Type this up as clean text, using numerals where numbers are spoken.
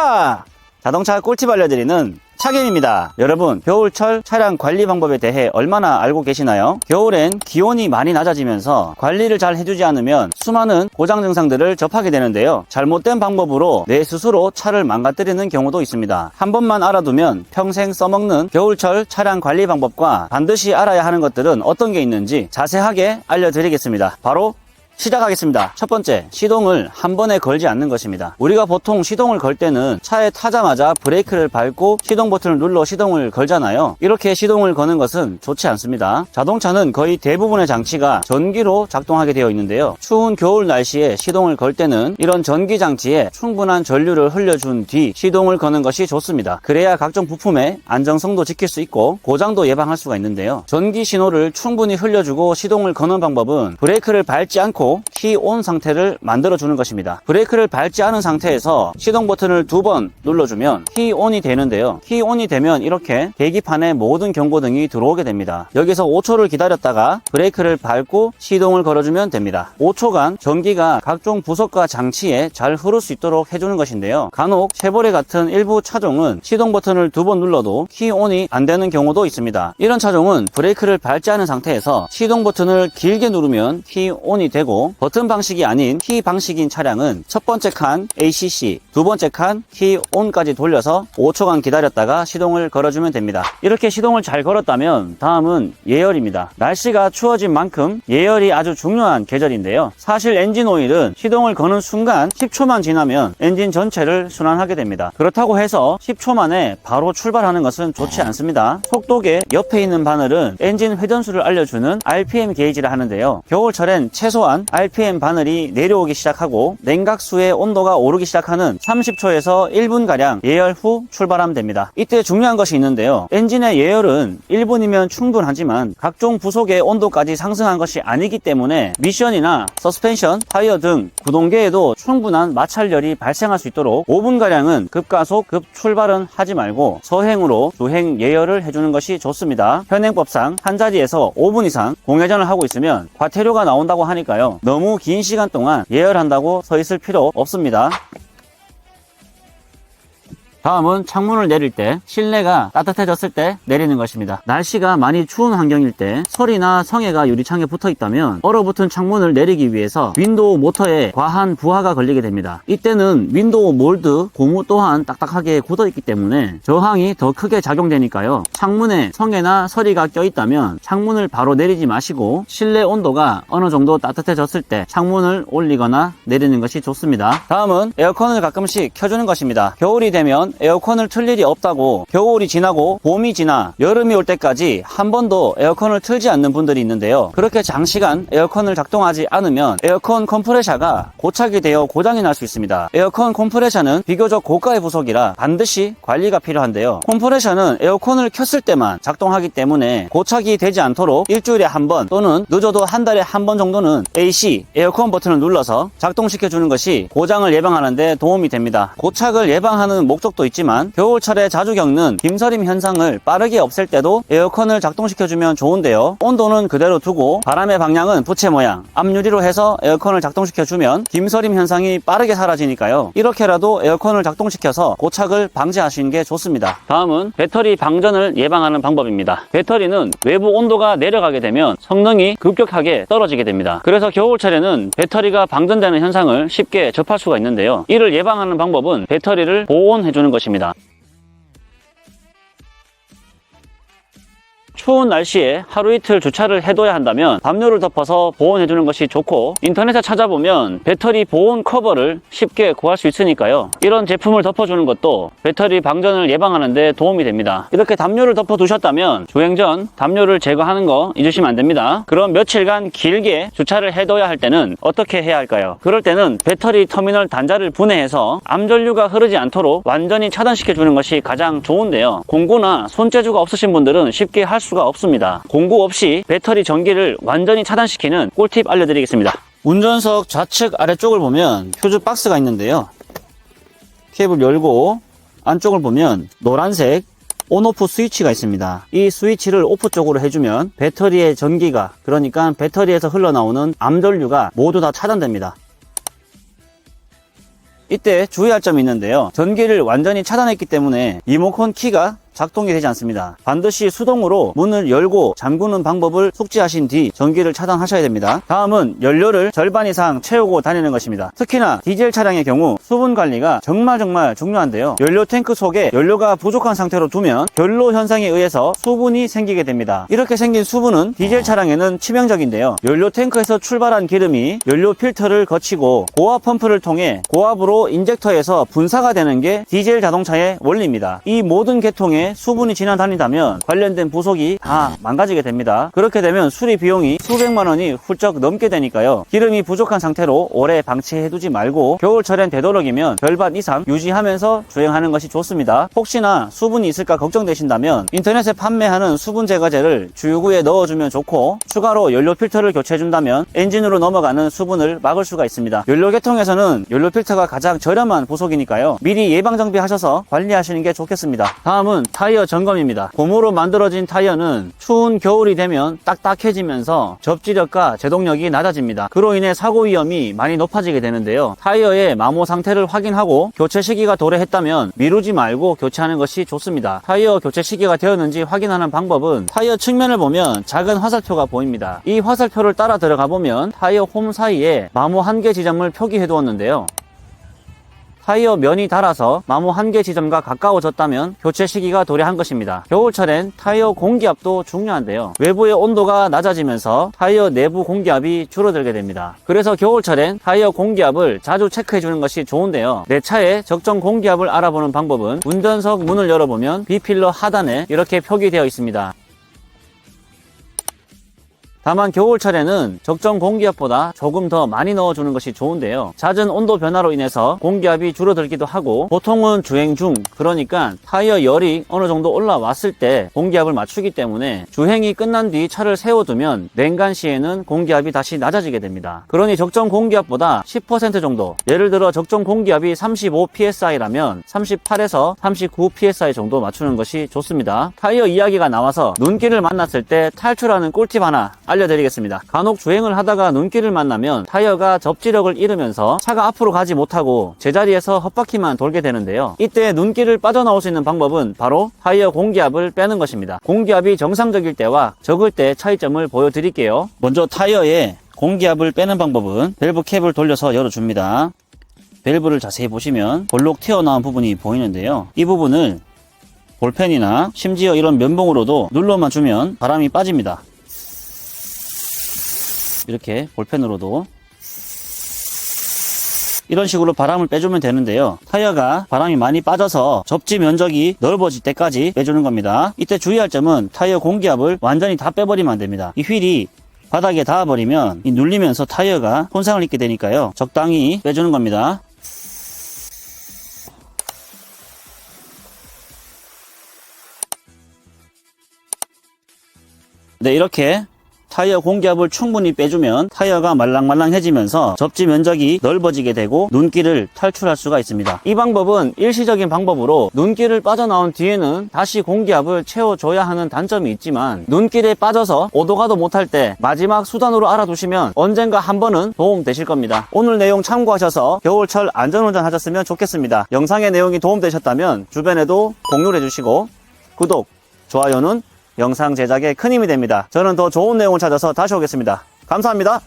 안녕하십니까. 자동차 꿀팁 알려드리는 차김입니다. 여러분, 겨울철 차량 관리 방법에 대해 얼마나 알고 계시나요? 겨울엔 기온이 많이 낮아지면서 관리를 잘 해주지 않으면 수많은 고장 증상들을 접하게 되는데요. 잘못된 방법으로 내 스스로 차를 망가뜨리는 경우도 있습니다. 한 번만 알아두면 평생 써먹는 겨울철 차량 관리 방법과 반드시 알아야 하는 것들은 어떤 게 있는지 자세하게 알려드리겠습니다. 바로 시작하겠습니다. 첫 번째, 시동을 한 번에 걸지 않는 것입니다. 우리가 보통 시동을 걸 때는 차에 타자마자 브레이크를 밟고 시동 버튼을 눌러 시동을 걸잖아요. 이렇게 시동을 거는 것은 좋지 않습니다. 자동차는 거의 대부분의 장치가 전기로 작동하게 되어 있는데요. 추운 겨울 날씨에 시동을 걸 때는 이런 전기 장치에 충분한 전류를 흘려준 뒤 시동을 거는 것이 좋습니다. 그래야 각종 부품의 안정성도 지킬 수 있고 고장도 예방할 수가 있는데요. 전기 신호를 충분히 흘려주고 시동을 거는 방법은 브레이크를 밟지 않고 키-온 상태를 만들어주는 것입니다. 브레이크를 밟지 않은 상태에서 시동 버튼을 2번 눌러주면 키-온이 되는데요. 키-온이 되면 이렇게 계기판에 모든 경고등이 들어오게 됩니다. 여기서 5초를 기다렸다가 브레이크를 밟고 시동을 걸어주면 됩니다. 5초간 전기가 각종 부속과 장치에 잘 흐를 수 있도록 해주는 것인데요. 간혹 쉐보레 같은 일부 차종은 시동 버튼을 2번 눌러도 키-온이 안 되는 경우도 있습니다. 이런 차종은 브레이크를 밟지 않은 상태에서 시동 버튼을 길게 누르면 키-온이 되고, 버튼 방식이 아닌 키 방식인 차량은 첫 번째 칸 ACC, 두 번째 칸 키 온까지 돌려서 5초간 기다렸다가 시동을 걸어주면 됩니다. 이렇게 시동을 잘 걸었다면 다음은 예열입니다. 날씨가 추워진 만큼 예열이 아주 중요한 계절인데요. 사실 엔진 오일은 시동을 거는 순간 10초만 지나면 엔진 전체를 순환하게 됩니다. 그렇다고 해서 10초 만에 바로 출발하는 것은 좋지 않습니다. 속도계 옆에 있는 바늘은 엔진 회전수를 알려주는 RPM 게이지를 하는데요. 겨울철엔 최소한 RPM 바늘이 내려오기 시작하고 냉각수의 온도가 오르기 시작하는 30초에서 1분가량 예열 후 출발하면 됩니다. 이때 중요한 것이 있는데요. 엔진의 예열은 1분이면 충분하지만 각종 부속의 온도까지 상승한 것이 아니기 때문에 미션이나 서스펜션, 타이어 등 구동계에도 충분한 마찰열이 발생할 수 있도록 5분가량은 급가속, 급출발은 하지 말고 서행으로 주행 예열을 해주는 것이 좋습니다. 현행법상 한 자리에서 5분 이상 공회전을 하고 있으면 과태료가 나온다고 하니까요. 너무 긴 시간 동안 예열한다고 서 있을 필요 없습니다. 다음은 창문을 내릴 때 실내가 따뜻해졌을 때 내리는 것입니다. 날씨가 많이 추운 환경일 때 설이나 성에가 유리창에 붙어 있다면 얼어붙은 창문을 내리기 위해서 윈도우 모터에 과한 부하가 걸리게 됩니다. 이때는 윈도우 몰드 고무 또한 딱딱하게 굳어 있기 때문에 저항이 더 크게 작용되니까요. 창문에 성에나 서리가 껴 있다면 창문을 바로 내리지 마시고 실내 온도가 어느 정도 따뜻해졌을 때 창문을 올리거나 내리는 것이 좋습니다. 다음은 에어컨을 가끔씩 켜주는 것입니다. 겨울이 되면 에어컨을 틀 일이 없다고 겨울이 지나고 봄이 지나 여름이 올 때까지 한 번도 에어컨을 틀지 않는 분들이 있는데요. 그렇게 장시간 에어컨을 작동하지 않으면 에어컨 컴프레셔가 고착이 되어 고장이 날 수 있습니다. 에어컨 컴프레셔는 비교적 고가의 부속이라 반드시 관리가 필요한데요. 컴프레셔는 에어컨을 켰을 때만 작동하기 때문에 고착이 되지 않도록 일주일에 한 번 또는 늦어도 한 달에 한 번 정도는 AC 에어컨 버튼을 눌러서 작동시켜 주는 것이 고장을 예방하는 데 도움이 됩니다. 고착을 예방하는 목적도 있지만 겨울철에 자주 겪는 김서림 현상을 빠르게 없앨 때도 에어컨을 작동시켜주면 좋은데요. 온도는 그대로 두고 바람의 방향은 부채 모양, 앞유리로 해서 에어컨을 작동시켜주면 김서림 현상이 빠르게 사라지니까요. 이렇게라도 에어컨을 작동시켜서 고착을 방지하시는 게 좋습니다. 다음은 배터리 방전을 예방하는 방법입니다. 배터리는 외부 온도가 내려가게 되면 성능이 급격하게 떨어지게 됩니다. 그래서 겨울철에는 배터리가 방전되는 현상을 쉽게 접할 수가 있는데요. 이를 예방하는 방법은 배터리를 보온해주는 것입니다. 추운 날씨에 하루 이틀 주차를 해둬야 한다면 담요를 덮어서 보온해주는 것이 좋고, 인터넷에 찾아보면 배터리 보온 커버를 쉽게 구할 수 있으니까요. 이런 제품을 덮어주는 것도 배터리 방전을 예방하는 데 도움이 됩니다. 이렇게 담요를 덮어 두셨다면 주행 전 담요를 제거하는 거 잊으시면 안 됩니다. 그럼 며칠간 길게 주차를 해둬야 할 때는 어떻게 해야 할까요? 그럴 때는 배터리 터미널 단자를 분해해서 암전류가 흐르지 않도록 완전히 차단시켜주는 것이 가장 좋은데요. 공구나 손재주가 없으신 분들은 쉽게 할 수가 없습니다. 공구 없이 배터리 전기를 완전히 차단시키는 꿀팁 알려드리겠습니다. 운전석 좌측 아래쪽을 보면 퓨즈 박스가 있는데요. 케이블 열고 안쪽을 보면 노란색 온오프 스위치가 있습니다. 이 스위치를 오프 쪽으로 해주면 배터리의 전기가, 그러니까 배터리에서 흘러나오는 암전류가 모두 다 차단됩니다. 이때 주의할 점이 있는데요. 전기를 완전히 차단했기 때문에 리모컨 키가 작동이 되지 않습니다. 반드시 수동으로 문을 열고 잠그는 방법을 숙지하신 뒤 전기를 차단하셔야 됩니다. 다음은 연료를 절반 이상 채우고 다니는 것입니다. 특히나 디젤 차량의 경우 수분 관리가 정말 중요한데요. 연료 탱크 속에 연료가 부족한 상태로 두면 결로 현상에 의해서 수분이 생기게 됩니다. 이렇게 생긴 수분은 디젤 차량에는 치명적인데요. 연료 탱크에서 출발한 기름이 연료 필터를 거치고 고압 펌프를 통해 고압으로 인젝터에서 분사가 되는 게 디젤 자동차의 원리입니다. 이 모든 계통에 수분이 지나다닌다면 관련된 부속이 다 망가지게 됩니다. 그렇게 되면 수리 비용이 수백만 원이 훌쩍 넘게 되니까요. 기름이 부족한 상태로 오래 방치해두지 말고 겨울철엔 되도록이면 절반 이상 유지하면서 주행하는 것이 좋습니다. 혹시나 수분이 있을까 걱정되신다면 인터넷에 판매하는 수분 제거제를 주유구에 넣어주면 좋고, 추가로 연료 필터를 교체해준다면 엔진으로 넘어가는 수분을 막을 수가 있습니다. 연료 계통에서는 연료 필터가 가장 저렴한 부속이니까요. 미리 예방 정비하셔서 관리하시는 게 좋겠습니다. 다음은 타이어 점검입니다. 고무로 만들어진 타이어는 추운 겨울이 되면 딱딱해지면서 접지력과 제동력이 낮아집니다. 그로 인해 사고 위험이 많이 높아지게 되는데요. 타이어의 마모 상태를 확인하고 교체 시기가 도래했다면 미루지 말고 교체하는 것이 좋습니다. 타이어 교체 시기가 되었는지 확인하는 방법은 타이어 측면을 보면 작은 화살표가 보입니다. 이 화살표를 따라 들어가 보면 타이어 홈 사이에 마모 1개 지점을 표기해 두었는데요. 타이어 면이 닳아서 마모 1개 지점과 가까워졌다면 교체 시기가 도래한 것입니다. 겨울철엔 타이어 공기압도 중요한데요. 외부의 온도가 낮아지면서 타이어 내부 공기압이 줄어들게 됩니다. 그래서 겨울철엔 타이어 공기압을 자주 체크해 주는 것이 좋은데요. 내 차의 적정 공기압을 알아보는 방법은 운전석 문을 열어보면 B필러 하단에 이렇게 표기되어 있습니다. 다만 겨울철에는 적정 공기압보다 조금 더 많이 넣어주는 것이 좋은데요. 잦은 온도 변화로 인해서 공기압이 줄어들기도 하고, 보통은 주행 중, 그러니까 타이어 열이 어느 정도 올라왔을 때 공기압을 맞추기 때문에 주행이 끝난 뒤 차를 세워두면 냉간 시에는 공기압이 다시 낮아지게 됩니다. 그러니 적정 공기압보다 10% 정도, 예를 들어 적정 공기압이 35psi라면 38에서 39psi 정도 맞추는 것이 좋습니다. 타이어 이야기가 나와서 눈길을 만났을 때 탈출하는 꿀팁 하나 알려드리겠습니다. 간혹 주행을 하다가 눈길을 만나면 타이어가 접지력을 잃으면서 차가 앞으로 가지 못하고 제자리에서 헛바퀴만 돌게 되는데요. 이때 눈길을 빠져나올 수 있는 방법은 바로 타이어 공기압을 빼는 것입니다. 공기압이 정상적일 때와 적을 때 차이점을 보여드릴게요. 먼저 타이어에 공기압을 빼는 방법은 밸브 캡을 돌려서 열어줍니다. 밸브를 자세히 보시면 볼록 튀어나온 부분이 보이는데요. 이 부분을 볼펜이나 심지어 이런 면봉으로도 눌러만 주면 바람이 빠집니다. 이렇게 볼펜으로도 이런 식으로 바람을 빼주면 되는데요. 타이어가 바람이 많이 빠져서 접지 면적이 넓어질 때까지 빼주는 겁니다. 이때 주의할 점은 타이어 공기압을 완전히 다 빼버리면 안 됩니다. 이 휠이 바닥에 닿아버리면 눌리면서 타이어가 손상을 입게 되니까요. 적당히 빼주는 겁니다. 네, 이렇게 타이어 공기압을 충분히 빼주면 타이어가 말랑말랑해지면서 접지 면적이 넓어지게 되고 눈길을 탈출할 수가 있습니다. 이 방법은 일시적인 방법으로 눈길을 빠져나온 뒤에는 다시 공기압을 채워줘야 하는 단점이 있지만, 눈길에 빠져서 오도가도 못할 때 마지막 수단으로 알아두시면 언젠가 한 번은 도움되실 겁니다. 오늘 내용 참고하셔서 겨울철 안전운전 하셨으면 좋겠습니다. 영상의 내용이 도움되셨다면 주변에도 공유를 해주시고, 구독, 좋아요는 영상 제작에 큰 힘이 됩니다. 저는 더 좋은 내용을 찾아서 다시 오겠습니다. 감사합니다.